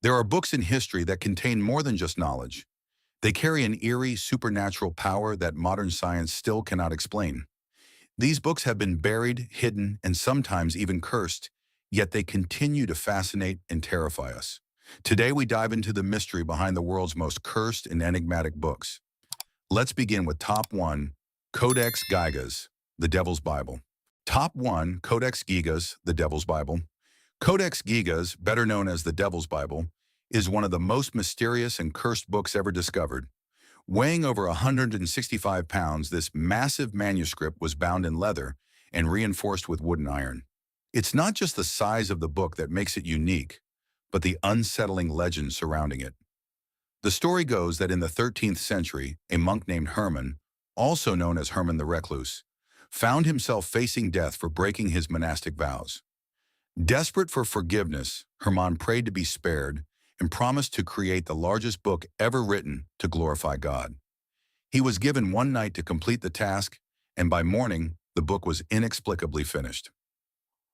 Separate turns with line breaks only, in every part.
There are books in history that contain more than just knowledge. They carry an eerie, supernatural power that modern science still cannot explain. These books have been buried, hidden, and sometimes even cursed, yet they continue to fascinate and terrify us. Today we dive into the mystery behind the world's most cursed and enigmatic books. Let's begin with Top 1, Codex Gigas, the Devil's Bible. Top 1, Codex Gigas, the Devil's Bible. Codex Gigas, better known as the Devil's Bible, is one of the most mysterious and cursed books ever discovered. Weighing over 165 pounds, this massive manuscript was bound in leather and reinforced with wooden iron. It's not just the size of the book that makes it unique, but the unsettling legend surrounding it. The story goes that in the 13th century, a monk named Herman, also known as Herman the Recluse, found himself facing death for breaking his monastic vows. Desperate for forgiveness, Herman prayed to be spared and promised to create the largest book ever written to glorify God. He was given one night to complete the task, and by morning, the book was inexplicably finished.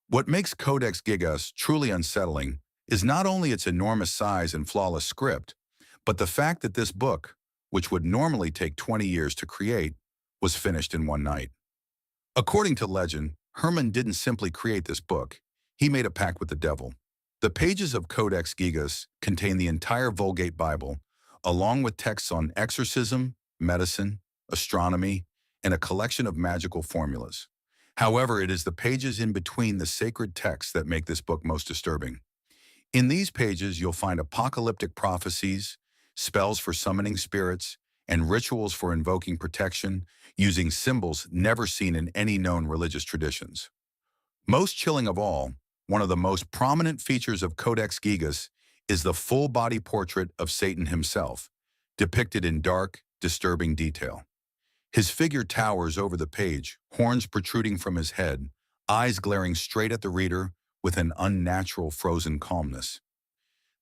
What makes Codex Gigas truly unsettling is not only its enormous size and flawless script, but the fact that this book, which would normally take 20 years to create, was finished in one night. According to legend, Herman didn't simply create this book. He made a pact with the devil. The pages of Codex Gigas contain the entire Vulgate Bible, along with texts on exorcism, medicine, astronomy, and a collection of magical formulas. However, it is the pages in between the sacred texts that make this book most disturbing. In these pages, you'll find apocalyptic prophecies, spells for summoning spirits, and rituals for invoking protection, using symbols never seen in any known religious traditions. Most chilling of all, one of the most prominent features of Codex Gigas is the full-body portrait of Satan himself, depicted in dark, disturbing detail. His figure towers over the page, horns protruding from his head, eyes glaring straight at the reader with an unnatural frozen calmness.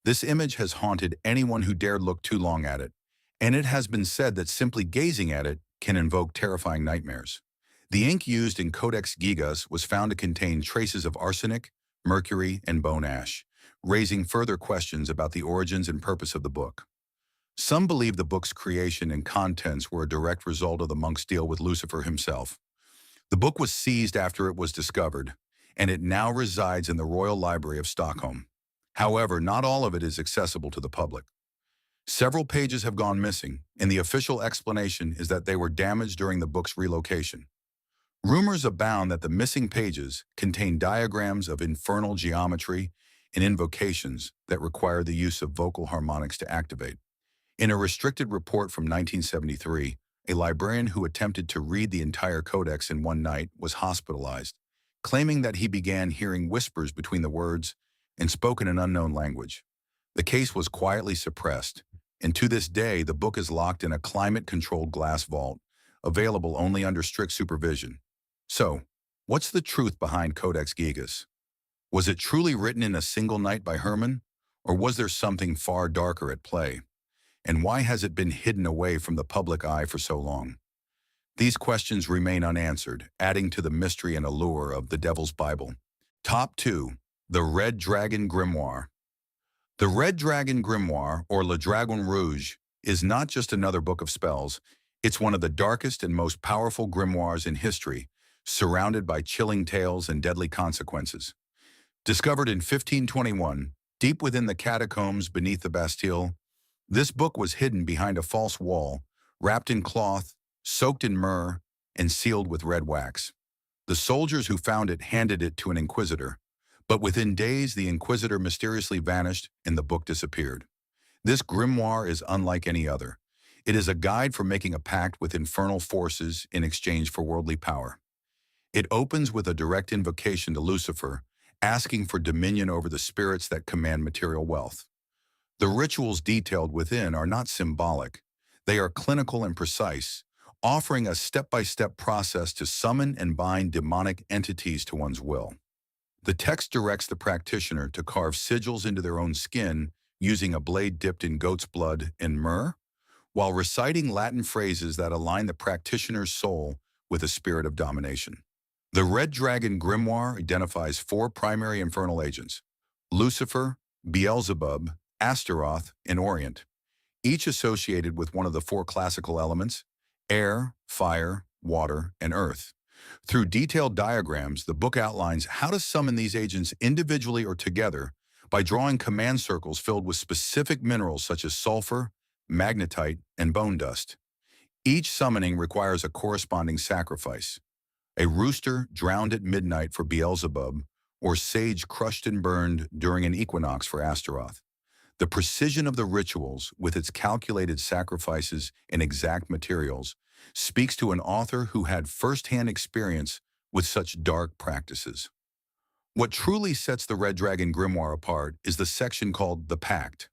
This image has haunted anyone who dared look too long at it, and it has been said that simply gazing at it can invoke terrifying nightmares. The ink used in Codex Gigas was found to contain traces of arsenic, mercury, and bone ash, raising further questions about the origins and purpose of the book. Some believe the book's creation and contents were a direct result of the monk's deal with Lucifer himself. The book was seized after it was discovered, and it now resides in the Royal Library of Stockholm. However, not all of it is accessible to the public. Several pages have gone missing, and the official explanation is that they were damaged during the book's relocation. Rumors abound that the missing pages contain diagrams of infernal geometry and invocations that require the use of vocal harmonics to activate. In a restricted report from 1973, a librarian who attempted to read the entire codex in one night was hospitalized, claiming that he began hearing whispers between the words and spoke in an unknown language. The case was quietly suppressed, and to this day the book is locked in a climate-controlled glass vault, available only under strict supervision. So, what's the truth behind Codex Gigas? Was it truly written in a single night by Herman, or was there something far darker at play? And why has it been hidden away from the public eye for so long? These questions remain unanswered, adding to the mystery and allure of the Devil's Bible. Top 2. The Red Dragon Grimoire. The Red Dragon Grimoire, or Le Dragon Rouge, is not just another book of spells. It's one of the darkest and most powerful grimoires in history, surrounded by chilling tales and deadly consequences. Discovered in 1521, deep within the catacombs beneath the Bastille, this book was hidden behind a false wall, wrapped in cloth, soaked in myrrh, and sealed with red wax. The soldiers who found it handed it to an inquisitor, but within days the inquisitor mysteriously vanished and the book disappeared. This grimoire is unlike any other. It is a guide for making a pact with infernal forces in exchange for worldly power. It opens with a direct invocation to Lucifer, asking for dominion over the spirits that command material wealth. The rituals detailed within are not symbolic. They are clinical and precise, offering a step-by-step process to summon and bind demonic entities to one's will. The text directs the practitioner to carve sigils into their own skin using a blade dipped in goat's blood and myrrh, while reciting Latin phrases that align the practitioner's soul with a spirit of domination. The Red Dragon Grimoire identifies 4 primary infernal agents: Lucifer, Beelzebub, Astaroth in Orient, each associated with one of the four classical elements: air, fire, water, and earth. Through detailed diagrams, the book outlines how to summon these agents individually or together by drawing command circles filled with specific minerals such as sulfur, magnetite, and bone dust. Each summoning requires a corresponding sacrifice: a rooster drowned at midnight for Beelzebub, or sage crushed and burned during an equinox for Astaroth. The precision of the rituals, with its calculated sacrifices and exact materials, speaks to an author who had first-hand experience with such dark practices. What truly sets the Red Dragon Grimoire apart is the section called The Pact.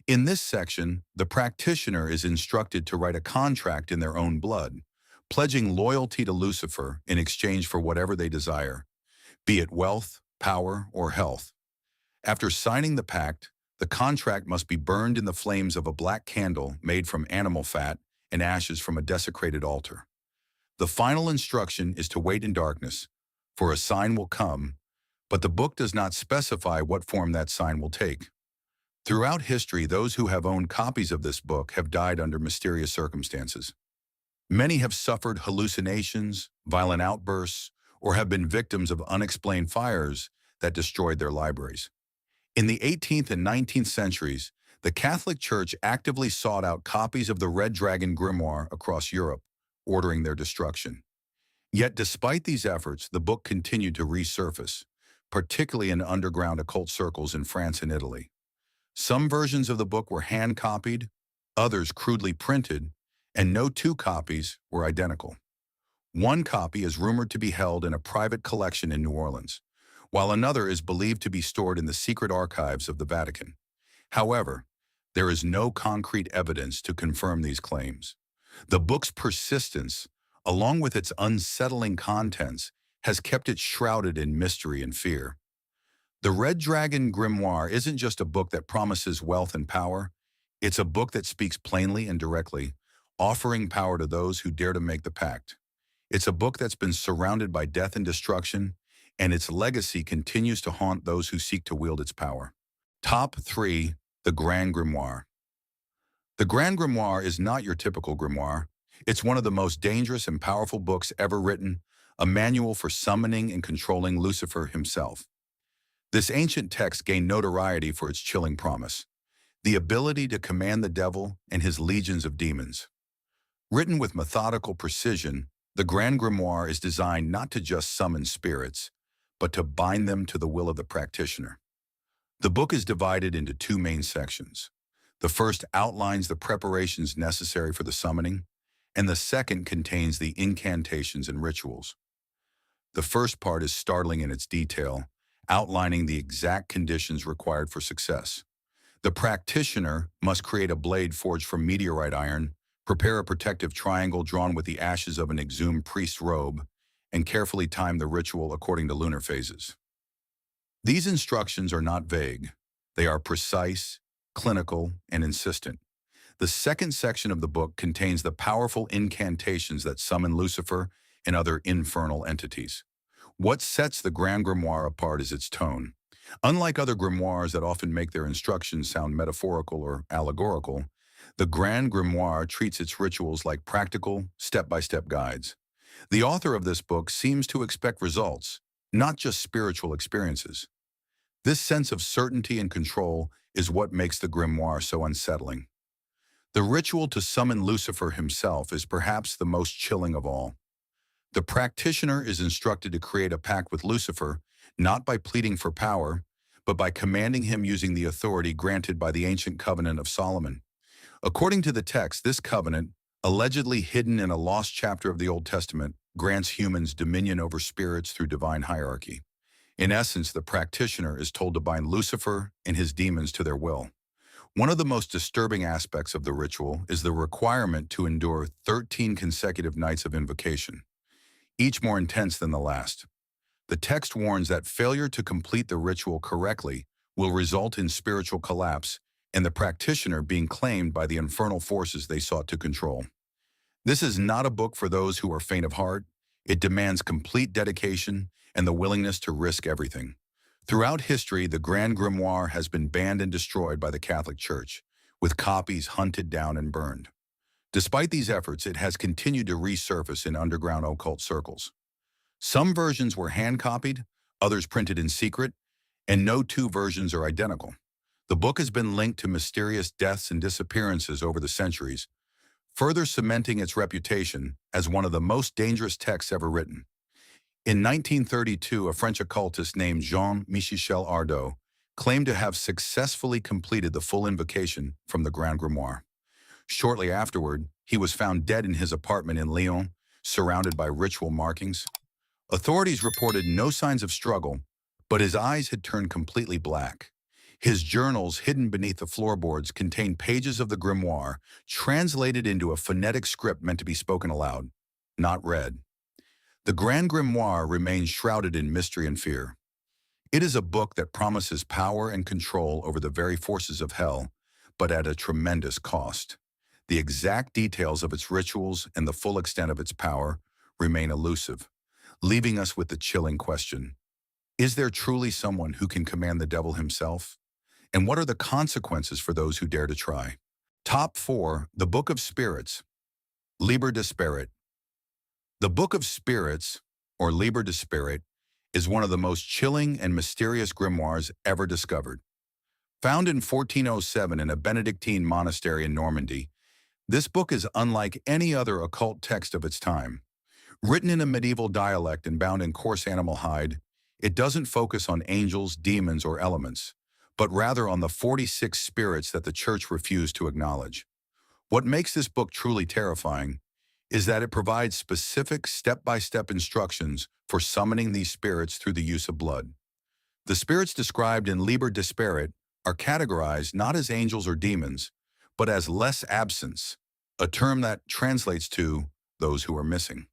In this section, the practitioner is instructed to write a contract in their own blood, pledging loyalty to Lucifer in exchange for whatever they desire, be it wealth, power, or health. After signing the pact, the contract must be burned in the flames of a black candle made from animal fat and ashes from a desecrated altar. The final instruction is to wait in darkness, for a sign will come, but the book does not specify what form that sign will take. Throughout history, those who have owned copies of this book have died under mysterious circumstances. Many have suffered hallucinations, violent outbursts, or have been victims of unexplained fires that destroyed their libraries. In the 18th and 19th centuries, the Catholic Church actively sought out copies of the Red Dragon Grimoire across Europe, ordering their destruction. Yet despite these efforts, the book continued to resurface, particularly in underground occult circles in France and Italy. Some versions of the book were hand-copied, others crudely printed, and no two copies were identical. One copy is rumored to be held in a private collection in New Orleans, while another is believed to be stored in the secret archives of the Vatican. However, there is no concrete evidence to confirm these claims. The book's persistence, along with its unsettling contents, has kept it shrouded in mystery and fear. The Red Dragon Grimoire isn't just a book that promises wealth and power. It's a book that speaks plainly and directly, offering power to those who dare to make the pact. It's a book that's been surrounded by death and destruction, and its legacy continues to haunt those who seek to wield its power. Top 3. The Grand Grimoire. The Grand Grimoire is not your typical grimoire. It's one of the most dangerous and powerful books ever written, a manual for summoning and controlling Lucifer himself. This ancient text gained notoriety for its chilling promise: the ability to command the devil and his legions of demons. Written with methodical precision, the Grand Grimoire is designed not to just summon spirits, but to bind them to the will of the practitioner. The book is divided into two main sections. The first outlines the preparations necessary for the summoning, and the second contains the incantations and rituals. The first part is startling in its detail, outlining the exact conditions required for success. The practitioner must create a blade forged from meteorite iron, prepare a protective triangle drawn with the ashes of an exhumed priest's robe, and carefully time the ritual according to lunar phases. These instructions are not vague. They are precise, clinical, and insistent. The second section of the book contains the powerful incantations that summon Lucifer and other infernal entities. What sets the Grand Grimoire apart is its tone. Unlike other grimoires that often make their instructions sound metaphorical or allegorical, the Grand Grimoire treats its rituals like practical, step-by-step guides. The author of this book seems to expect results, not just spiritual experiences. This sense of certainty and control is what makes the grimoire so unsettling. The ritual to summon Lucifer himself is perhaps the most chilling of all. The practitioner is instructed to create a pact with Lucifer, not by pleading for power, but by commanding him using the authority granted by the ancient covenant of Solomon. According to the text, this covenant, allegedly hidden in a lost chapter of the Old Testament, grants humans dominion over spirits through divine hierarchy. In essence, the practitioner is told to bind Lucifer and his demons to their will. One of the most disturbing aspects of the ritual is the requirement to endure 13 consecutive nights of invocation, each more intense than the last. The text warns that failure to complete the ritual correctly will result in spiritual collapse and the practitioner being claimed by the infernal forces they sought to control. This is not a book for those who are faint of heart. It demands complete dedication and the willingness to risk everything. Throughout history, the Grand Grimoire has been banned and destroyed by the Catholic Church, with copies hunted down and burned. Despite these efforts, it has continued to resurface in underground occult circles. Some versions were hand-copied, others printed in secret, and no two versions are identical. The book has been linked to mysterious deaths and disappearances over the centuries, further cementing its reputation as one of the most dangerous texts ever written. In 1932, a French occultist named Jean-Michel Arnaud claimed to have successfully completed the full invocation from the Grand Grimoire. Shortly afterward, he was found dead in his apartment in Lyon, surrounded by ritual markings. Authorities reported no signs of struggle, but his eyes had turned completely black. His journals, hidden beneath the floorboards, contained pages of the grimoire, translated into a phonetic script meant to be spoken aloud, not read. The Grand Grimoire remains shrouded in mystery and fear. It is a book that promises power and control over the very forces of hell, but at a tremendous cost. The exact details of its rituals and the full extent of its power remain elusive, leaving us with the chilling question: is there truly someone who can command the devil himself? And what are the consequences for those who dare to try? Top 4. The Book of Spirits. Liber de Spirit. The Book of Spirits, or Liber de Spirit, is one of the most chilling and mysterious grimoires ever discovered. Found in 1407 in a Benedictine monastery in Normandy, this book is unlike any other occult text of its time. Written in a medieval dialect and bound in coarse animal hide, it doesn't focus on angels, demons, or elements, but rather on the 46 spirits that the Church refused to acknowledge. What makes this book truly terrifying is that it provides specific step-by-step instructions for summoning these spirits through the use of blood. The spirits described in Liber de Spirit are categorized not as angels or demons, but as les absents, a term that translates to those who are missing.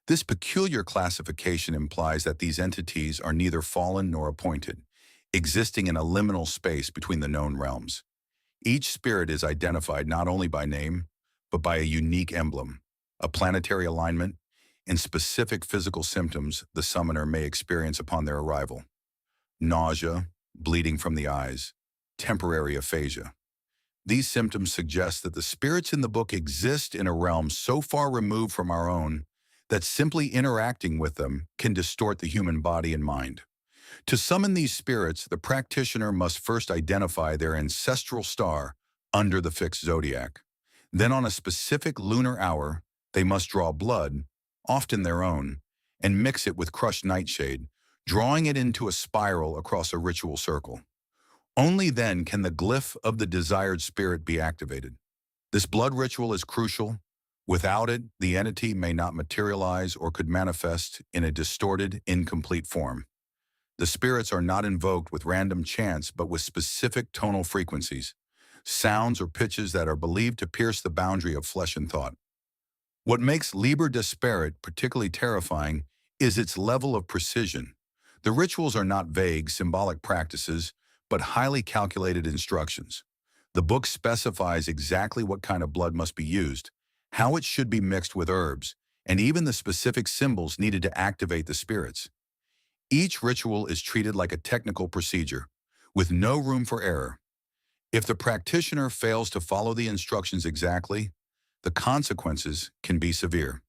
This peculiar classification implies that these entities are neither fallen nor appointed, existing in a liminal space between the known realms. Each spirit is identified not only by name, but by a unique emblem, a planetary alignment, and specific physical symptoms the summoner may experience upon their arrival: nausea, bleeding from the eyes, temporary aphasia. These symptoms suggest that the spirits in the book exist in a realm so far removed from our own that simply interacting with them can distort the human body and mind. To summon these spirits, the practitioner must first identify their ancestral star under the fixed zodiac. Then on a specific lunar hour, they must draw blood, often their own, and mix it with crushed nightshade, drawing it into a spiral across a ritual circle. Only then can the glyph of the desired spirit be activated. This blood ritual is crucial. Without it, the entity may not materialize or could manifest in a distorted, incomplete form. The spirits are not invoked with random chants, but with specific tonal frequencies, sounds or pitches that are believed to pierce the boundary of flesh and thought. What makes Liber de Spirit particularly terrifying is its level of precision. The rituals are not vague, symbolic practices, but highly calculated instructions. The book specifies exactly what kind of blood must be used, how it should be mixed with herbs, and even the specific symbols needed to activate the spirits. Each ritual is treated like a technical procedure, with no room for error. If the practitioner fails to follow the instructions exactly, the consequences can be severe.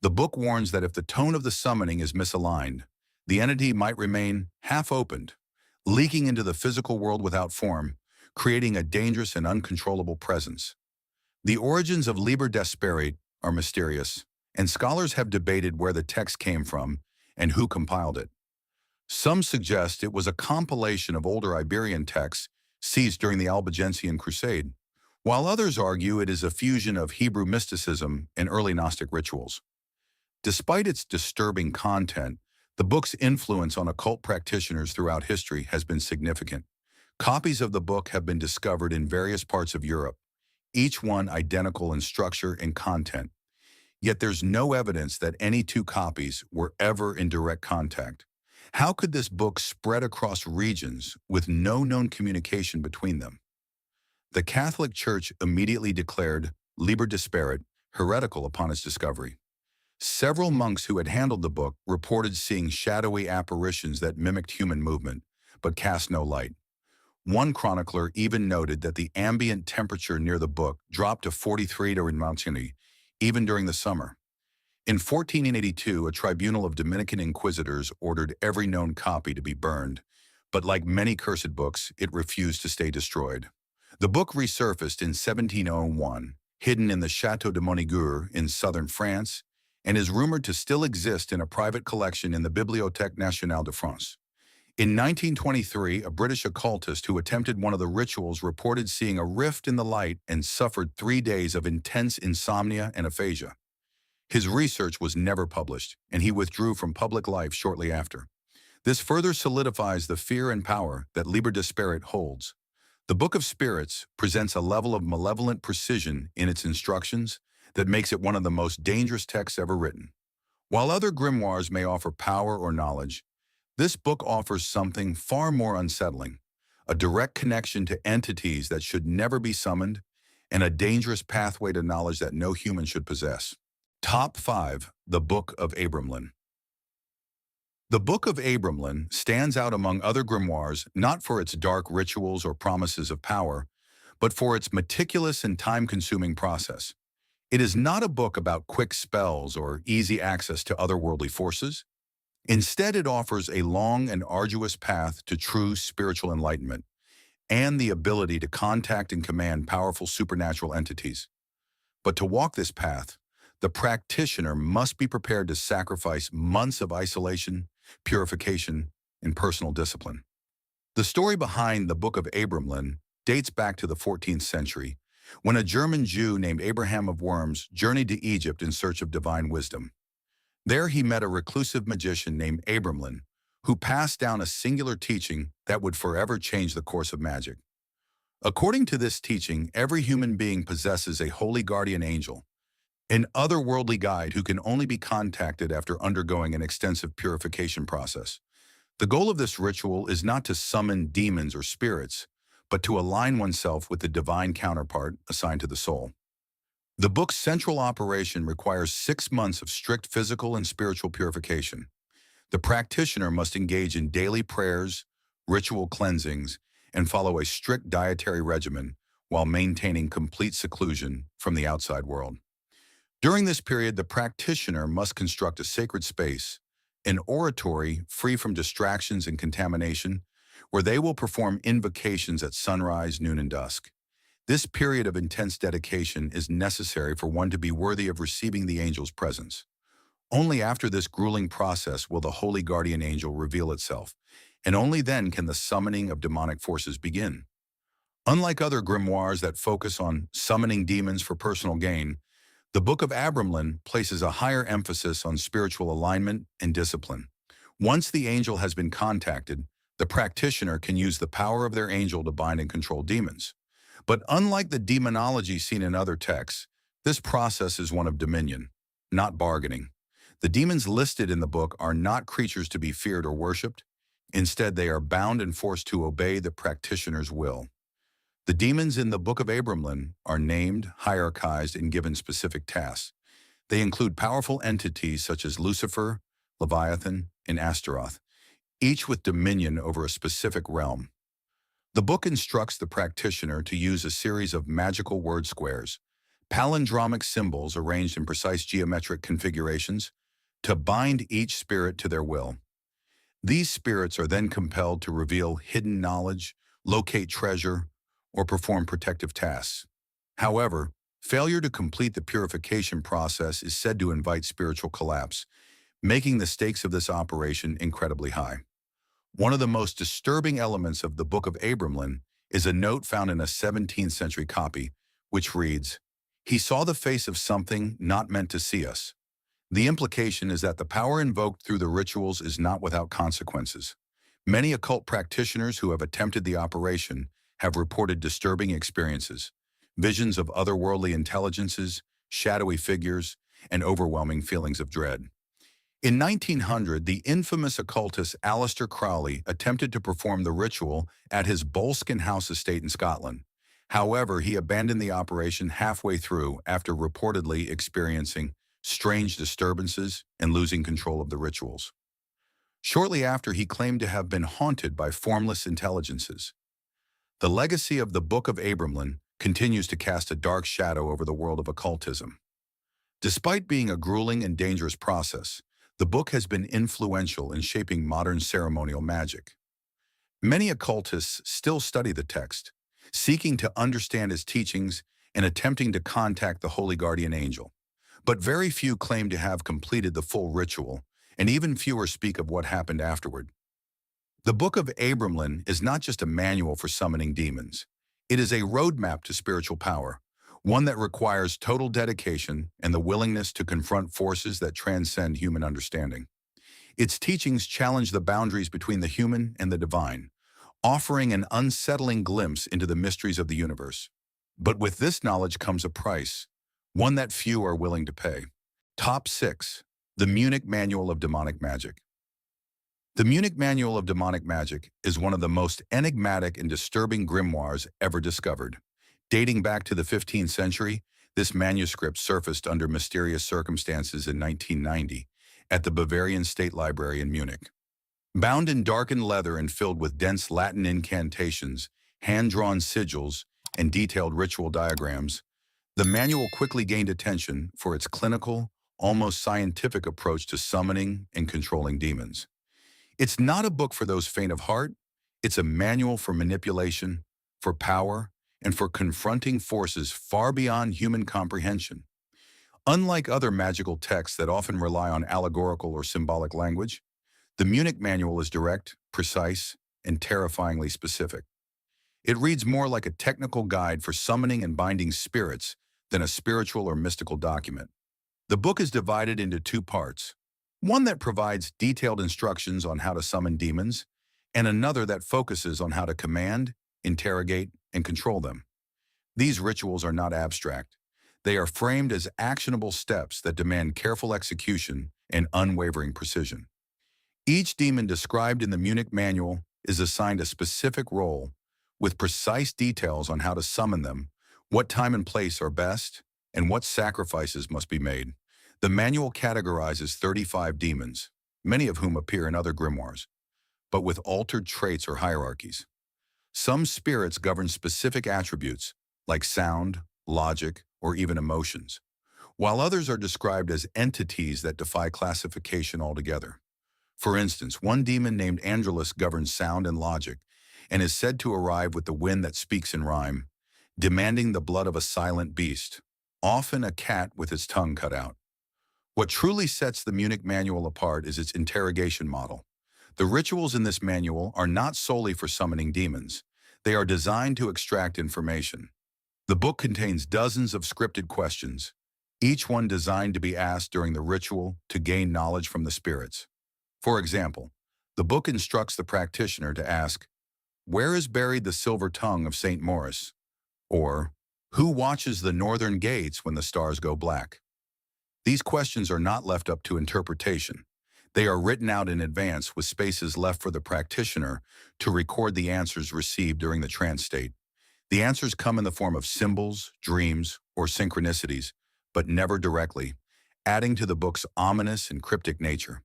The book warns that if the tone of the summoning is misaligned, the entity might remain half-opened, leaking into the physical world without form, creating a dangerous and uncontrollable presence. The origins of Liber de Spirit are mysterious, and scholars have debated where the text came from and who compiled it. Some suggest it was a compilation of older Iberian texts seized during the Albigensian Crusade, while others argue it is a fusion of Hebrew mysticism and early Gnostic rituals. Despite its disturbing content, the book's influence on occult practitioners throughout history has been significant. Copies of the book have been discovered in various parts of Europe, each one identical in structure and content. Yet there's no evidence that any two copies were ever in direct contact. How could this book spread across regions with no known communication between them? The Catholic Church immediately declared Liber de Spirit heretical upon its discovery. Several monks who had handled the book reported seeing shadowy apparitions that mimicked human movement, but cast no light. One chronicler even noted that the ambient temperature near the book dropped to 43 to Mountainy, even during the summer. In 1482, a tribunal of Dominican inquisitors ordered every known copy to be burned, but like many cursed books, it refused to stay destroyed. The book resurfaced in 1701, hidden in the Château de Montaigu in southern France, and is rumored to still exist in a private collection in the Bibliothèque Nationale de France. In 1923, a British occultist who attempted one of the rituals reported seeing a rift in the light and suffered 3 days of intense insomnia and aphasia. His research was never published, and he withdrew from public life shortly after. This further solidifies the fear and power that Liber de Spirit holds. The Book of Spirits presents a level of malevolent precision in its instructions that makes it one of the most dangerous texts ever written. While other grimoires may offer power or knowledge, this book offers something far more unsettling, a direct connection to entities that should never be summoned, and a dangerous pathway to knowledge that no human should possess. Top 5. The Book of Abramelin. The Book of Abramelin stands out among other grimoires not for its dark rituals or promises of power, but for its meticulous and time-consuming process. It is not a book about quick spells or easy access to otherworldly forces. Instead, it offers a long and arduous path to true spiritual enlightenment and the ability to contact and command powerful supernatural entities. But to walk this path, the practitioner must be prepared to sacrifice months of isolation, purification, and personal discipline. The story behind the Book of Abramelin dates back to the 14th century, when a German Jew named Abraham of Worms journeyed to Egypt in search of divine wisdom. There he met a reclusive magician named Abramelin, who passed down a singular teaching that would forever change the course of magic. According to this teaching, every human being possesses a holy guardian angel, an otherworldly guide who can only be contacted after undergoing an extensive purification process. The goal of this ritual is not to summon demons or spirits, but to align oneself with the divine counterpart assigned to the soul. The book's central operation requires 6 months of strict physical and spiritual purification. The practitioner must engage in daily prayers, ritual cleansings, and follow a strict dietary regimen while maintaining complete seclusion from the outside world. During this period, the practitioner must construct a sacred space, an oratory free from distractions and contamination, where they will perform invocations at sunrise, noon, and dusk. This period of intense dedication is necessary for one to be worthy of receiving the angel's presence. Only after this grueling process will the holy guardian angel reveal itself, and only then can the summoning of demonic forces begin. Unlike other grimoires that focus on summoning demons for personal gain, the Book of Abramelin places a higher emphasis on spiritual alignment and discipline. Once the angel has been contacted, the practitioner can use the power of their angel to bind and control demons. But unlike the demonology seen in other texts, this process is one of dominion, not bargaining. The demons listed in the book are not creatures to be feared or worshipped. Instead, they are bound and forced to obey the practitioner's will. The demons in the Book of Abramelin are named, hierarchized, and given specific tasks. They include powerful entities such as Lucifer, Leviathan, and Astaroth, each with dominion over a specific realm. The book instructs the practitioner to use a series of magical word squares, palindromic symbols arranged in precise geometric configurations, to bind each spirit to their will. These spirits are then compelled to reveal hidden knowledge, locate treasure, or perform protective tasks. However, failure to complete the purification process is said to invite spiritual collapse, making the stakes of this operation incredibly high. One of the most disturbing elements of the Book of Abramelin is a note found in a 17th century copy, which reads, "He saw the face of something not meant to see us." The implication is that the power invoked through the rituals is not without consequences. Many occult practitioners who have attempted the operation have reported disturbing experiences, visions of otherworldly intelligences, shadowy figures, and overwhelming feelings of dread. In 1900, the infamous occultist Aleister Crowley attempted to perform the ritual at his Boleskine House estate in Scotland. However, he abandoned the operation halfway through after reportedly experiencing strange disturbances and losing control of the rituals. Shortly after, he claimed to have been haunted by formless intelligences. The legacy of the Book of Abramelin continues to cast a dark shadow over the world of occultism. Despite being a grueling and dangerous process, the book has been influential in shaping modern ceremonial magic. Many occultists still study the text, seeking to understand its teachings and attempting to contact the holy guardian angel. But very few claim to have completed the full ritual, and even fewer speak of what happened afterward. The Book of Abramelin is not just a manual for summoning demons. It is a roadmap to spiritual power, one that requires total dedication and the willingness to confront forces that transcend human understanding. Its teachings challenge the boundaries between the human and the divine, offering an unsettling glimpse into the mysteries of the universe. But with this knowledge comes a price, one that few are willing to pay. Top 6. The Munich Manual of Demonic Magic. The Munich Manual of Demonic Magic is one of the most enigmatic and disturbing grimoires ever discovered. Dating back to the 15th century, this manuscript surfaced under mysterious circumstances in 1990 at the Bavarian State Library in Munich. Bound in darkened leather and filled with dense Latin incantations, hand-drawn sigils, and detailed ritual diagrams, the manual quickly gained attention for its clinical, almost scientific approach to summoning and controlling demons. It's not a book for those faint of heart. It's a manual for manipulation, for power, and for confronting forces far beyond human comprehension. Unlike other magical texts that often rely on allegorical or symbolic language, the Munich Manual is direct, precise, and terrifyingly specific. It reads more like a technical guide for summoning and binding spirits than a spiritual or mystical document. The book is divided into two parts, one that provides detailed instructions on how to summon demons, and another that focuses on how to command, interrogate, and control them. These rituals are not abstract. They are framed as actionable steps that demand careful execution and unwavering precision. Each demon described in the Munich Manual is assigned a specific role, with precise details on how to summon them, what time and place are best, and what sacrifices must be made. The manual categorizes 35 demons, many of whom appear in other grimoires, but with altered traits or hierarchies. Some spirits govern specific attributes, like sound, logic, or even emotions, while others are described as entities that defy classification altogether. For instance, one demon named Angelus governs sound and logic, and is said to arrive with the wind that speaks in rhyme, demanding the blood of a silent beast, often a cat with its tongue cut out. What truly sets the Munich Manual apart is its interrogation model. The rituals in this manual are not solely for summoning demons. They are designed to extract information. The book contains dozens of scripted questions, each one designed to be asked during the ritual to gain knowledge from the spirits. For example, the book instructs the practitioner to ask, "Where is buried the silver tongue of St. Maurice?" Or, "Who watches the northern gates when the stars go black?" These questions are not left up to interpretation. They are written out in advance with spaces left for the practitioner to record the answers received during the trance state. The answers come in the form of symbols, dreams, or synchronicities, but never directly, adding to the book's ominous and cryptic nature.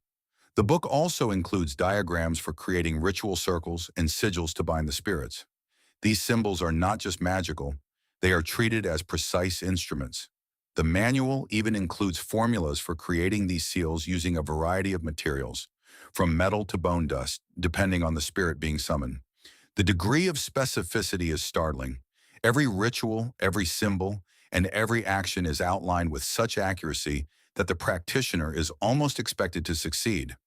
The book also includes diagrams for creating ritual circles and sigils to bind the spirits. These symbols are not just magical, they are treated as precise instruments. The manual even includes formulas for creating these seals using a variety of materials, from metal to bone dust, depending on the spirit being summoned. The degree of specificity is startling. Every ritual, every symbol, and every action is outlined with such accuracy that the practitioner is almost expected to succeed.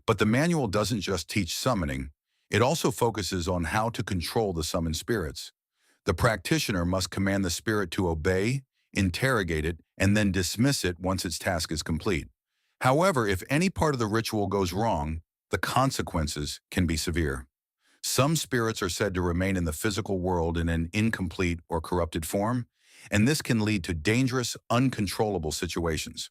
But the manual doesn't just teach summoning, it also focuses on how to control the summoned spirits. The practitioner must command the spirit to obey, interrogate it, and then dismiss it once its task is complete. However, if any part of the ritual goes wrong, the consequences can be severe. Some spirits are said to remain in the physical world in an incomplete or corrupted form, and this can lead to dangerous, uncontrollable situations.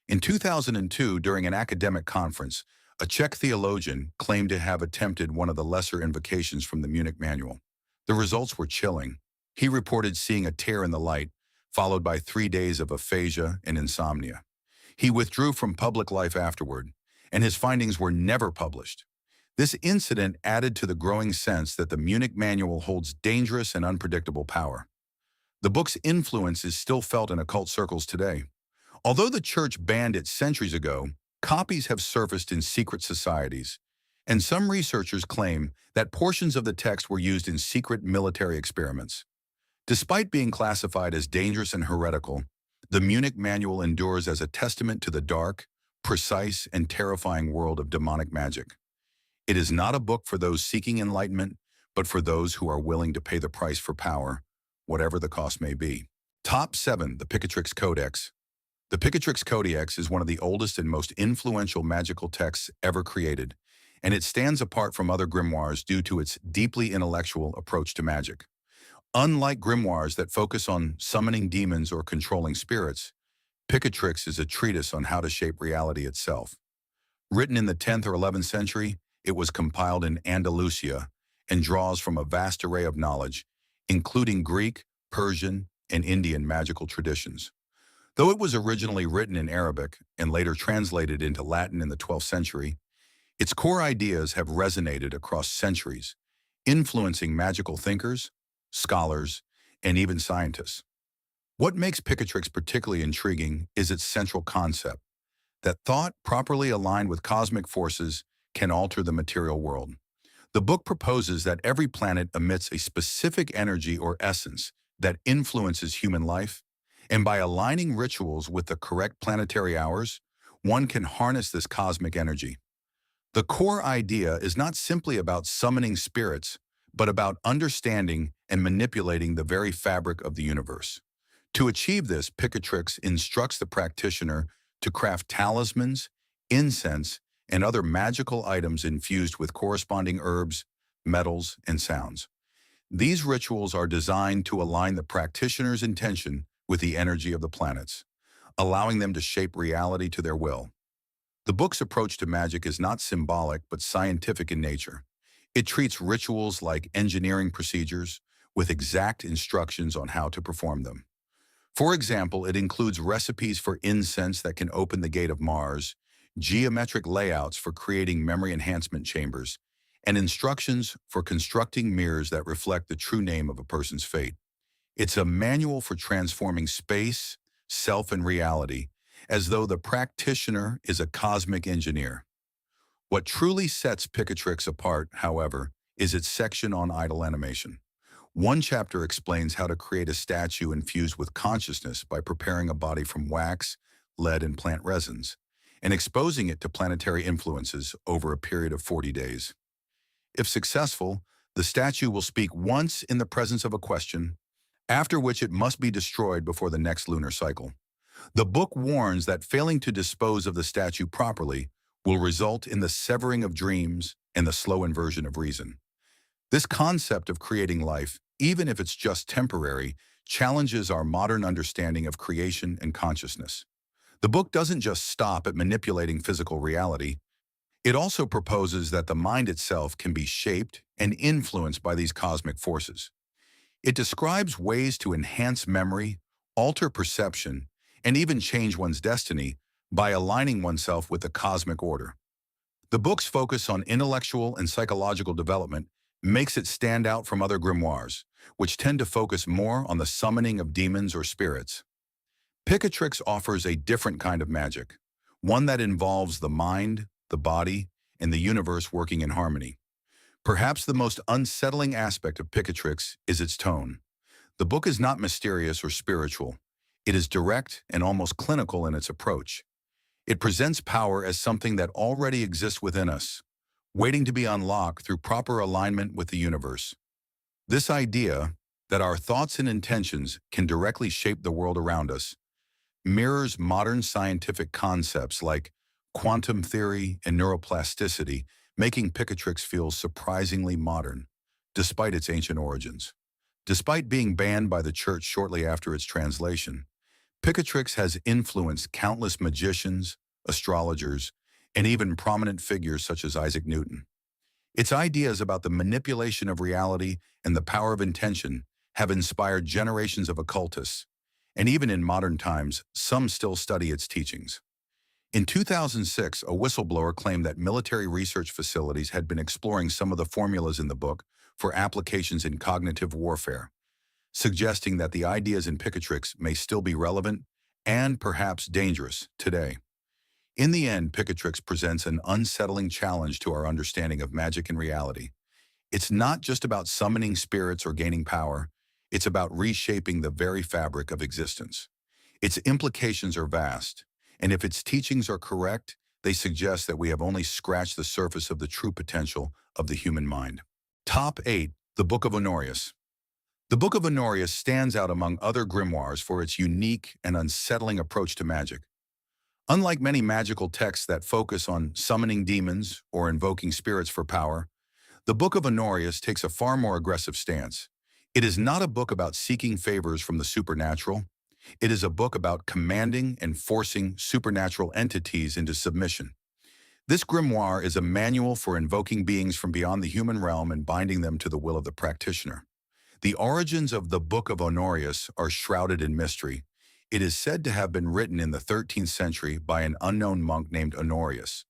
In 2002, during an academic conference, a Czech theologian claimed to have attempted one of the lesser invocations from the Munich Manual. The results were chilling. He reported seeing a tear in the light, followed by 3 days of aphasia and insomnia. He withdrew from public life afterward, and his findings were never published. This incident added to the growing sense that the Munich Manual holds dangerous and unpredictable power. The book's influence is still felt in occult circles today. Although the church banned it centuries ago, copies have surfaced in secret societies, and some researchers claim that portions of the text were used in secret military experiments. Despite being classified as dangerous and heretical, the Munich Manual endures as a testament to the dark, precise, and terrifying world of demonic magic. It is not a book for those seeking enlightenment, but for those who are willing to pay the price for power, whatever the cost may be. Top 7. The Picatrix Codex. The Picatrix Codex is one of the oldest and most influential magical texts ever created, and it stands apart from other grimoires due to its deeply intellectual approach to magic. Unlike grimoires that focus on summoning demons or controlling spirits, Picatrix is a treatise on how to shape reality itself. Written in the 10th or 11th century, it was compiled in Andalusia and draws from a vast array of knowledge, including Greek, Persian, and Indian magical traditions. Though it was originally written in Arabic and later translated into Latin in the 12th century, its core ideas have resonated across centuries, influencing magical thinkers, scholars, and even scientists. What makes Picatrix particularly intriguing is its central concept, that thought properly aligned with cosmic forces can alter the material world. The book proposes that every planet emits a specific energy or essence that influences human life, and by aligning rituals with the correct planetary hours, one can harness this cosmic energy. The core idea is not simply about summoning spirits, but about understanding and manipulating the very fabric of the universe. To achieve this, Picatrix instructs the practitioner to craft talismans, incense, and other magical items infused with corresponding herbs, metals, and sounds. These rituals are designed to align the practitioner's intention with the energy of the planets, allowing them to shape reality to their will. The book's approach to magic is not symbolic but scientific in nature. It treats rituals like engineering procedures with exact instructions on how to perform them. For example, it includes recipes for incense that can open the gate of Mars, geometric layouts for creating memory enhancement chambers, and instructions for constructing mirrors that reflect the true name of a person's fate. It's a manual for transforming space, self, and reality, as though the practitioner is a cosmic engineer. What truly sets Picatrix apart, however, is its section on idol animation. One chapter explains how to create a statue infused with consciousness by preparing a body from wax, lead, and plant resins, and exposing it to planetary influences over a period of 40 days. If successful, the statue will speak once in the presence of a question, after which it must be destroyed before the next lunar cycle. The book warns that failing to dispose of the statue properly will result in the severing of dreams and the slow inversion of reason. This concept of creating life, even if it's just temporary, challenges our modern understanding of creation and consciousness. The book doesn't just stop at manipulating physical reality. It also proposes that the mind itself can be shaped and influenced by these cosmic forces. It describes ways to enhance memory, alter perception, and even change one's destiny by aligning oneself with the cosmic order. The book's focus on intellectual and psychological development makes it stand out from other grimoires, which tend to focus more on the summoning of demons or spirits. Picatrix offers a different kind of magic, one that involves the mind, the body, and the universe working in harmony. Perhaps the most unsettling aspect of Picatrix is its tone. The book is not mysterious or spiritual. It is direct and almost clinical in its approach. It presents power as something that already exists within us, waiting to be unlocked through proper alignment with the universe. This idea that our thoughts and intentions can directly shape the world around us mirrors modern scientific concepts like quantum theory and neuroplasticity, making Picatrix feel surprisingly modern, despite its ancient origins. Despite being banned by the church shortly after its translation, Picatrix has influenced countless magicians, astrologers, and even prominent figures such as Isaac Newton. Its ideas about the manipulation of reality and the power of intention have inspired generations of occultists, and even in modern times, some still study its teachings. In 2006, a whistleblower claimed that military research facilities had been exploring some of the formulas in the book for applications in cognitive warfare, suggesting that the ideas in Picatrix may still be relevant and perhaps dangerous today. In the end, Picatrix presents an unsettling challenge to our understanding of magic and reality. It's not just about summoning spirits or gaining power, it's about reshaping the very fabric of existence. Its implications are vast, and if its teachings are correct, they suggest that we have only scratched the surface of the true potential of the human mind. Top 8. The Book of Honorius. The Book of Honorius stands out among other grimoires for its unique and unsettling approach to magic. Unlike many magical texts that focus on summoning demons or invoking spirits for power, the Book of Honorius takes a far more aggressive stance. It is not a book about seeking favors from the supernatural. It is a book about commanding and forcing supernatural entities into submission. This grimoire is a manual for invoking beings from beyond the human realm and binding them to the will of the practitioner. The origins of the Book of Honorius are shrouded in mystery. It is said to have been written in the 13th century by an unknown monk named Honorius,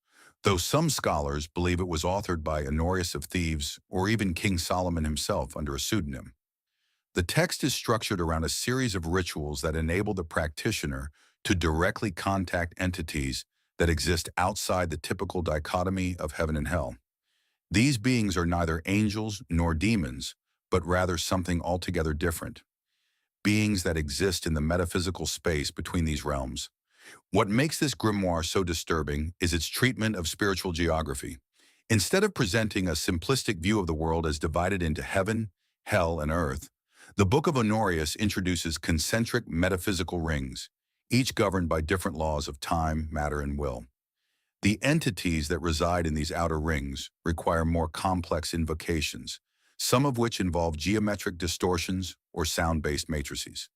though some scholars believe it was authored by Honorius of Thebes or even King Solomon himself under a pseudonym. The text is structured around a series of rituals that enable the practitioner to directly contact entities that exist outside the typical dichotomy of heaven and hell. These beings are neither angels nor demons, but rather something altogether different, beings that exist in the metaphysical space between these realms. What makes this grimoire so disturbing is its treatment of spiritual geography. Instead of presenting a simplistic view of the world as divided into heaven, hell, and earth, the Book of Honorius introduces concentric metaphysical rings, each governed by different laws of time, matter, and will. The entities that reside in these outer rings require more complex invocations, some of which involve geometric distortions or sound-based matrices.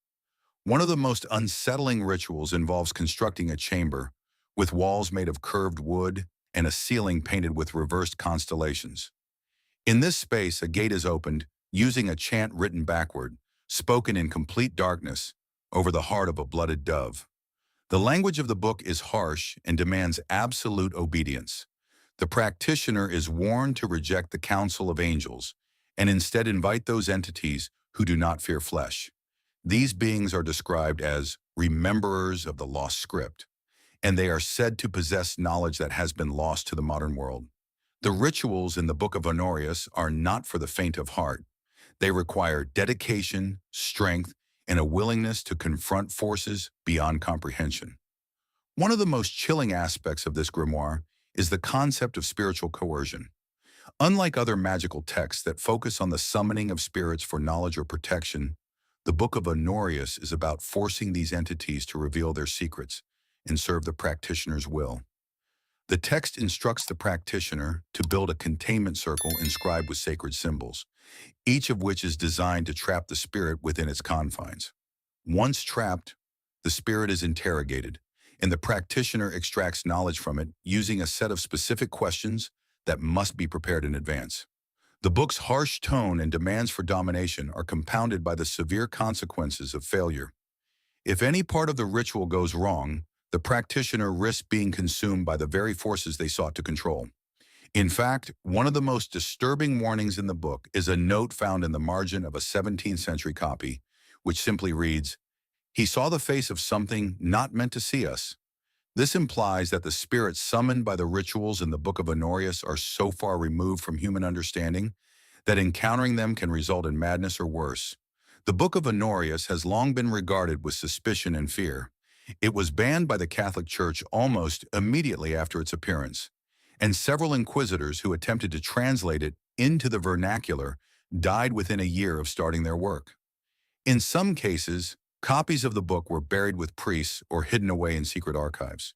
One of the most unsettling rituals involves constructing a chamber with walls made of curved wood and a ceiling painted with reversed constellations. In this space, a gate is opened using a chant written backward, spoken in complete darkness, over the heart of a blooded dove. The language of the book is harsh and demands absolute obedience. The practitioner is warned to reject the counsel of angels and instead invite those entities who do not fear flesh. These beings are described as rememberers of the lost script, and they are said to possess knowledge that has been lost to the modern world. The rituals in the Book of Honorius are not for the faint of heart. They require dedication, strength, and a willingness to confront forces beyond comprehension. One of the most chilling aspects of this grimoire is the concept of spiritual coercion. Unlike other magical texts that focus on the summoning of spirits for knowledge or protection, the Book of Honorius is about forcing these entities to reveal their secrets and serve the practitioner's will. The text instructs the practitioner to build a containment circle inscribed with sacred symbols, each of which is designed to trap the spirit within its confines. Once trapped, the spirit is interrogated, and the practitioner extracts knowledge from it using a set of specific questions that must be prepared in advance. The book's harsh tone and demands for domination are compounded by the severe consequences of failure. If any part of the ritual goes wrong, the practitioner risks being consumed by the very forces they sought to control. In fact, one of the most disturbing warnings in the book is a note found in the margin of a 17th century copy, which simply reads, "He saw the face of something not meant to see us." This implies that the spirits summoned by the rituals in the Book of Honorius are so far removed from human understanding that encountering them can result in madness or worse. The Book of Honorius has long been regarded with suspicion and fear. It was banned by the Catholic Church almost immediately after its appearance, and several inquisitors who attempted to translate it into the vernacular died within a year of starting their work. In some cases, copies of the book were buried with priests or hidden away in secret archives.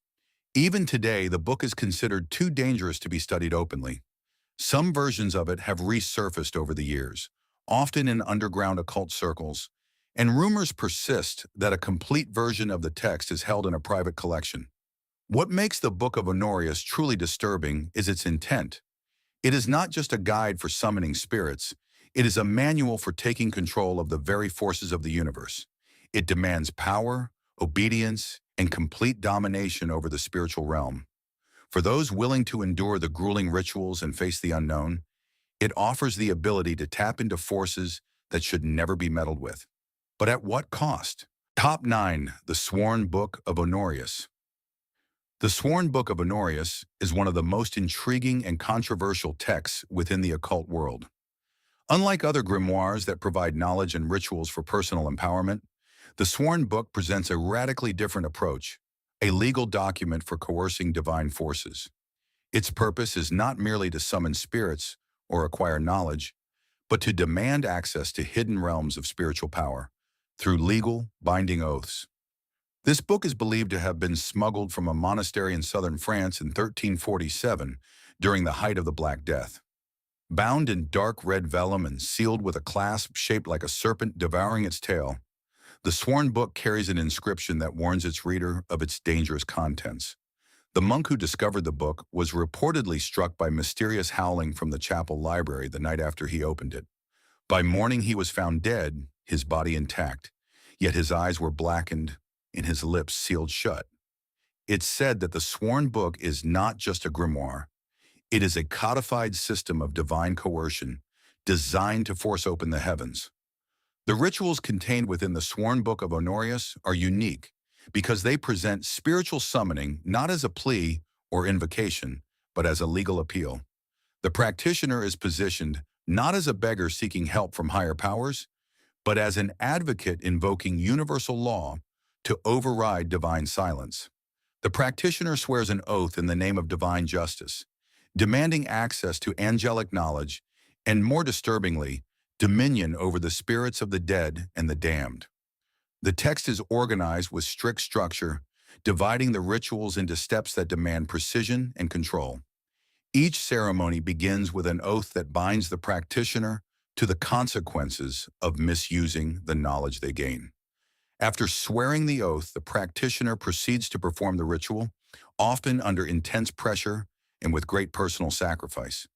Even today, the book is considered too dangerous to be studied openly. Some versions of it have resurfaced over the years, often in underground occult circles, and rumors persist that a complete version of the text is held in a private collection. What makes the Book of Honorius truly disturbing is its intent. It is not just a guide for summoning spirits, it is a manual for taking control of the very forces of the universe. It demands power, obedience, and complete domination over the spiritual realm. For those willing to endure the grueling rituals and face the unknown, it offers the ability to tap into forces that should never be meddled with. But at what cost? Top 9. The Sworn Book of Honorius. The Sworn Book of Honorius is one of the most intriguing and controversial texts within the occult world. Unlike other grimoires that provide knowledge and rituals for personal empowerment, the Sworn Book presents a radically different approach, a legal document for coercing divine forces. Its purpose is not merely to summon spirits or acquire knowledge, but to demand access to hidden realms of spiritual power through legal, binding oaths. This book is believed to have been smuggled from a monastery in southern France in 1347 during the height of the Black Death. Bound in dark red vellum and sealed with a clasp shaped like a serpent devouring its tail, the Sworn Book carries an inscription that warns its reader of its dangerous contents. The monk who discovered the book was reportedly struck by mysterious howling from the chapel library the night after he opened it. By morning he was found dead, his body intact, yet his eyes were blackened and his lips sealed shut. It's said that the Sworn Book is not just a grimoire. It is a codified system of divine coercion designed to force open the heavens. The rituals contained within the Sworn Book of Honorius are unique because they present spiritual summoning not as a plea or invocation, but as a legal appeal. The practitioner is positioned not as a beggar seeking help from higher powers, but as an advocate invoking universal law to override divine silence. The practitioner swears an oath in the name of divine justice, demanding access to angelic knowledge and, more disturbingly, dominion over the spirits of the dead and the damned. The text is organized with strict structure, dividing the rituals into steps that demand precision and control. Each ceremony begins with an oath that binds the practitioner to the consequences of misusing the knowledge they gain. After swearing the oath, the practitioner proceeds to perform the ritual, often under intense pressure and with great personal sacrifice.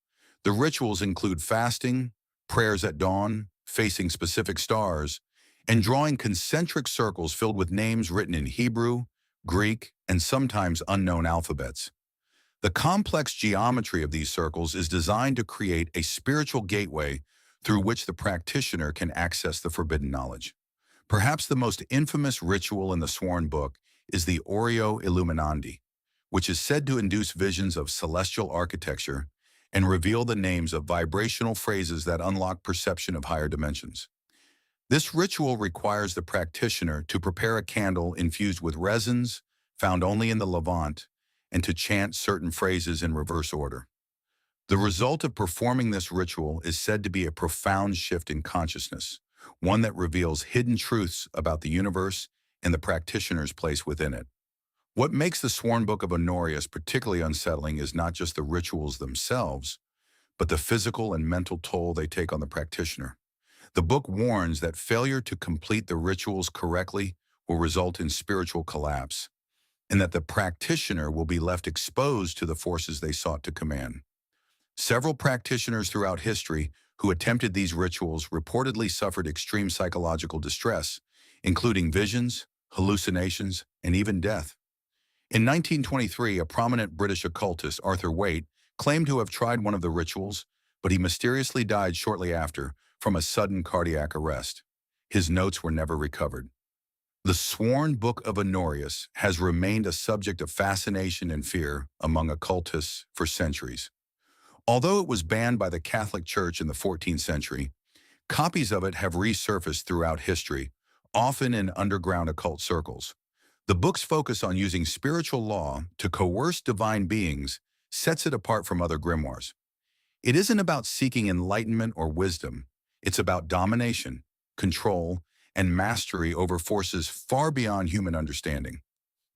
The rituals include fasting, prayers at dawn, facing specific stars, and drawing concentric circles filled with names written in Hebrew, Greek, and sometimes unknown alphabets. The complex geometry of these circles is designed to create a spiritual gateway through which the practitioner can access the forbidden knowledge. Perhaps the most infamous ritual in the Sworn Book is the Oreo Illuminandi, which is said to induce visions of celestial architecture and reveal the names of vibrational phrases that unlock perception of higher dimensions. This ritual requires the practitioner to prepare a candle infused with resins found only in the Levant and to chant certain phrases in reverse order. The result of performing this ritual is said to be a profound shift in consciousness, one that reveals hidden truths about the universe and the practitioner's place within it. What makes the Sworn Book of Honorius particularly unsettling is not just the rituals themselves, but the physical and mental toll they take on the practitioner. The book warns that failure to complete the rituals correctly will result in spiritual collapse, and that the practitioner will be left exposed to the forces they sought to command. Several practitioners throughout history who attempted these rituals reportedly suffered extreme psychological distress, including visions, hallucinations, and even death. In 1923, a prominent British occultist, Arthur Waite, claimed to have tried one of the rituals, but he mysteriously died shortly after from a sudden cardiac arrest. His notes were never recovered. The Sworn Book of Honorius has remained a subject of fascination and fear among occultists for centuries. Although it was banned by the Catholic Church in the 14th century, copies of it have resurfaced throughout history, often in underground occult circles. The book's focus on using spiritual law to coerce divine beings sets it apart from other grimoires. It isn't about seeking enlightenment or wisdom. It's about domination, control, and mastery over forces far beyond human understanding.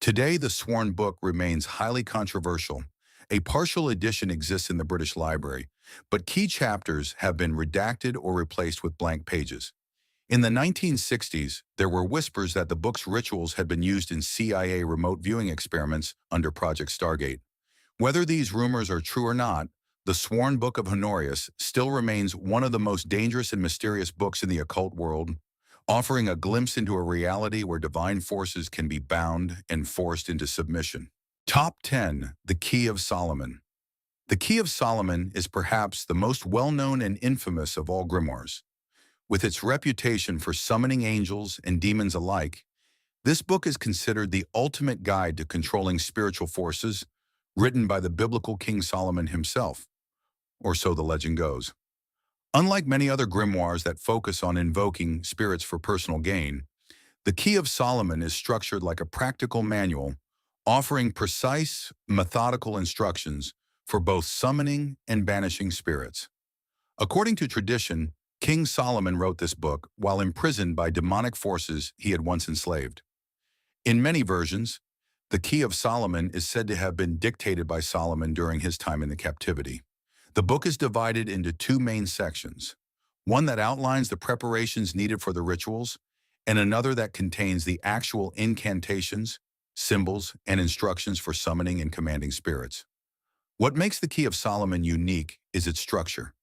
Today, the Sworn Book remains highly controversial. A partial edition exists in the British Library, but key chapters have been redacted or replaced with blank pages. In the 1960s, there were whispers that the book's rituals had been used in CIA remote viewing experiments under Project Stargate. Whether these rumors are true or not, the Sworn Book of Honorius still remains one of the most dangerous and mysterious books in the occult world, offering a glimpse into a reality where divine forces can be bound and forced into submission. Top 10. The Key of Solomon. The Key of Solomon is perhaps the most well-known and infamous of all grimoires. With its reputation for summoning angels and demons alike, this book is considered the ultimate guide to controlling spiritual forces, written by the biblical King Solomon himself, or so the legend goes. Unlike many other grimoires that focus on invoking spirits for personal gain, the Key of Solomon is structured like a practical manual, offering precise, methodical instructions for both summoning and banishing spirits. According to tradition, King Solomon wrote this book while imprisoned by demonic forces he had once enslaved. In many versions, the Key of Solomon is said to have been dictated by Solomon during his time in the captivity. The book is divided into two main sections, one that outlines the preparations needed for the rituals, and another that contains the actual incantations, symbols, and instructions for summoning and commanding spirits. What makes the Key of Solomon unique is its structure.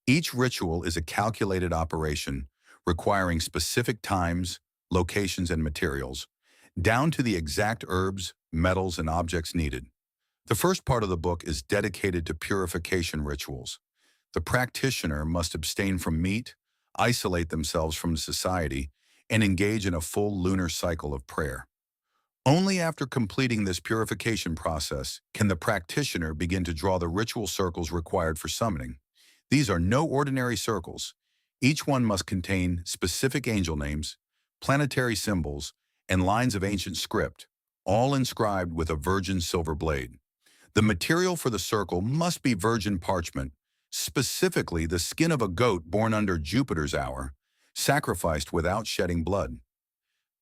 Each ritual is a calculated operation requiring specific times, locations, and materials, down to the exact herbs, metals, and objects needed. The first part of the book is dedicated to purification rituals. The practitioner must abstain from meat, isolate themselves from society, and engage in a full lunar cycle of prayer. Only after completing this purification process can the practitioner begin to draw the ritual circles required for summoning. These are no ordinary circles. Each one must contain specific angel names, planetary symbols, and lines of ancient script, all inscribed with a virgin silver blade. The material for the circle must be virgin parchment, specifically the skin of a goat born under Jupiter's hour, sacrificed without shedding blood.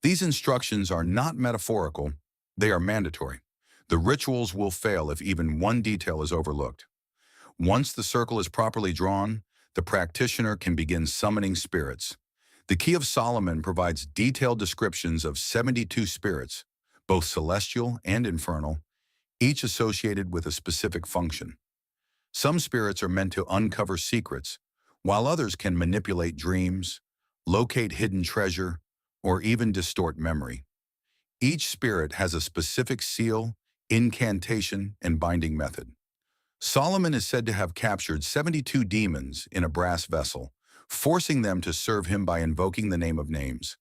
These instructions are not metaphorical, they are mandatory. The rituals will fail if even one detail is overlooked. Once the circle is properly drawn, the practitioner can begin summoning spirits. The Key of Solomon provides detailed descriptions of 72 spirits, both celestial and infernal, each associated with a specific function. Some spirits are meant to uncover secrets, while others can manipulate dreams, locate hidden treasure, or even distort memory. Each spirit has a specific seal, incantation, and binding method. Solomon is said to have captured 72 demons in a brass vessel, forcing them to serve him by invoking the name of names,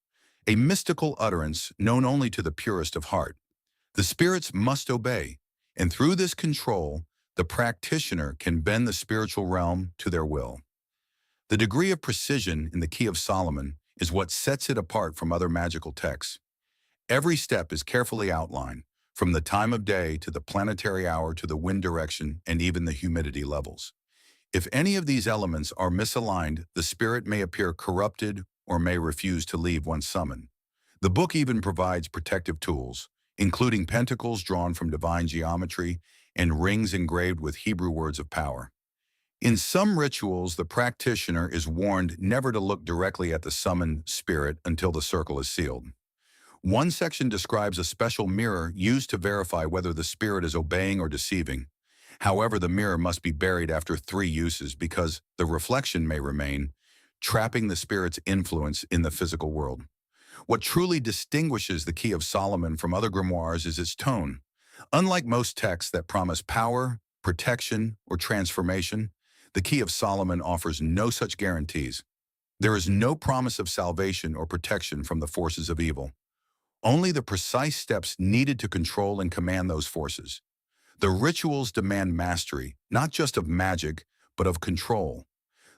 a mystical utterance known only to the purest of heart. The spirits must obey, and through this control, the practitioner can bend the spiritual realm to their will. The degree of precision in the Key of Solomon is what sets it apart from other magical texts. Every step is carefully outlined, from the time of day to the planetary hour to the wind direction and even the humidity levels. If any of these elements are misaligned, the spirit may appear corrupted or may refuse to leave once summoned. The book even provides protective tools, including pentacles drawn from divine geometry and rings engraved with Hebrew words of power. In some rituals, the practitioner is warned never to look directly at the summoned spirit until the circle is sealed. One section describes a special mirror used to verify whether the spirit is obeying or deceiving. However, the mirror must be buried after 3 uses because the reflection may remain, trapping the spirit's influence in the physical world. What truly distinguishes the Key of Solomon from other grimoires is its tone. Unlike most texts that promise power, protection, or transformation, the Key of Solomon offers no such guarantees. There is no promise of salvation or protection from the forces of evil. Only the precise steps needed to control and command those forces. The rituals demand mastery, not just of magic, but of control.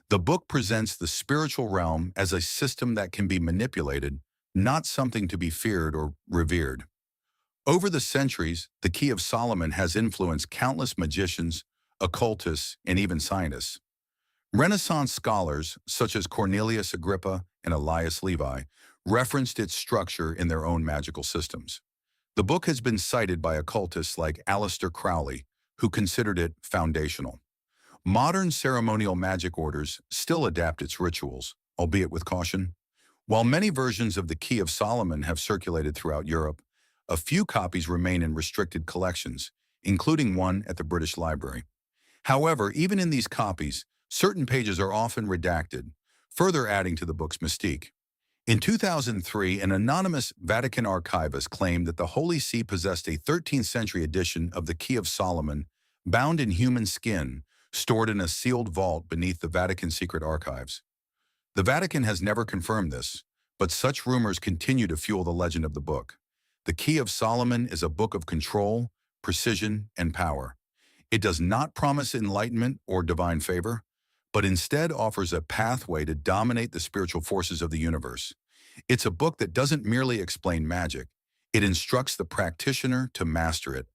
The book presents the spiritual realm as a system that can be manipulated, not something to be feared or revered. Over the centuries, the Key of Solomon has influenced countless magicians, occultists, and even scientists. Renaissance scholars, such as Cornelius Agrippa and Elias Levi, referenced its structure in their own magical systems. The book has been cited by occultists like Aleister Crowley, who considered it foundational. Modern ceremonial magic orders still adapt its rituals, albeit with caution. While many versions of the Key of Solomon have circulated throughout Europe, a few copies remain in restricted collections, including one at the British Library. However, even in these copies, certain pages are often redacted, further adding to the book's mystique. In 2003, an anonymous Vatican archivist claimed that the Holy See possessed a 13th century edition of the Key of Solomon, bound in human skin, stored in a sealed vault beneath the Vatican secret archives. The Vatican has never confirmed this, but such rumors continue to fuel the legend of the book. The Key of Solomon is a book of control, precision, and power. It does not promise enlightenment or divine favor, but instead offers a pathway to dominate the spiritual forces of the universe. It's a book that doesn't merely explain magic, it instructs the practitioner to master it.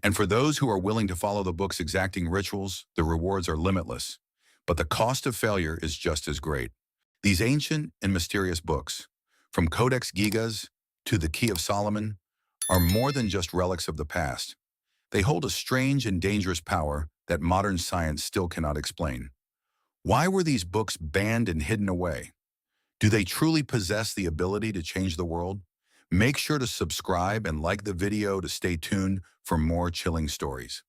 And for those who are willing to follow the book's exacting rituals, the rewards are limitless. But the cost of failure is just as great. These ancient and mysterious books, from Codex Gigas to the Key of Solomon, are more than just relics of the past. They hold a strange and dangerous power that modern science still cannot explain. Why were these books banned and hidden away? Do they truly possess the ability to change the world? Make sure to subscribe and like the video to stay tuned for more chilling stories.